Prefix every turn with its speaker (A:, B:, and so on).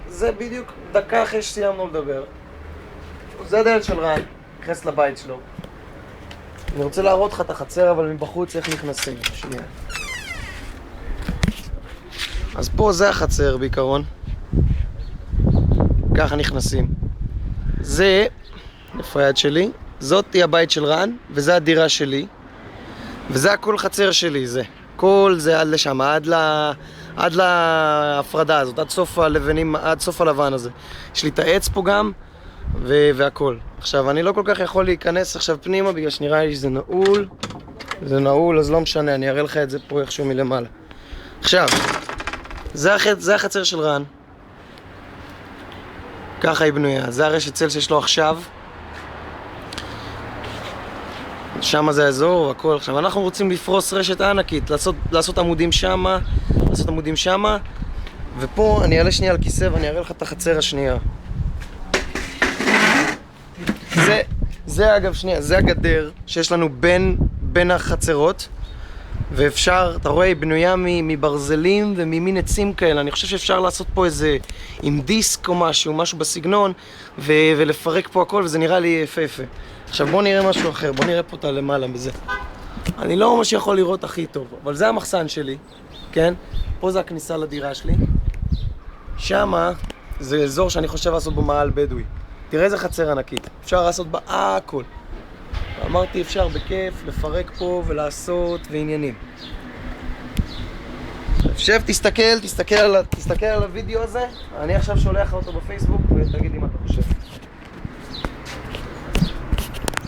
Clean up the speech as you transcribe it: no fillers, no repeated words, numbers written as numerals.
A: זה בדיוק דקה אחרי שסיימנו לדבר. זה הדלת של רן, נכנס לבית שלו. אני רוצה להראות לך את החצר, אבל מבחוץ איך נכנסים. שנייה. אז פה זה החצר בעיקרון. ככה נכנסים. זה, איפה היד שלי? זאת היא הבית של רן, וזה הדירה שלי. וזה הכל חצר שלי, זה. כל זה עד לשם, עד להפרדה הזאת, עד סוף הלבנים, עד סוף הלבן הזה. יש לי את העץ פה גם, והכל. עכשיו, אני לא כל כך יכול להיכנס עכשיו פנימה, בגלל שנראה לי שזה נעול. זה נעול, אז לא משנה, אני אראה לך את זה פה איכשהו מלמעלה. עכשיו, זה החצר של רן. ככה היא בנויה, זה הרשת צל שיש לו עכשיו. שם זה האזור, הכל. עכשיו, אנחנו רוצים לפרוס רשת ענקית, לעשות עמודים שמה, ופה אני אעלה שנייה על כיסא ואני אראה לך את החצר השנייה. זה אגב שנייה, זה הגדר שיש לנו בין החצרות, ואפשר, אתה רואה, היא בנויה מברזלים וממין עצים כאלה. אני חושב שאפשר לעשות פה איזה, עם דיסק או משהו בסגנון, ולפרק פה הכל, וזה נראה לי יפה. עכשיו בוא נראה משהו אחר, בוא נראה פה את הלמעלה בזה. אני לא ממש יכול לראות הכי טוב, אבל זה המחסן שלי, כן? פה זה הכניסה לדירה שלי. שמה זה אזור שאני חושב לעשות בו מאהל בדואי. תראה איזה חצר ענקית, אפשר לעשות בה הכל. אמרתי אפשר בכיף לפרק פה ולעשות ועניינים. שב, תסתכל על הוידאו הזה, אני עכשיו שולח אותו בפייסבוק ותגיד לי מה אתה חושב.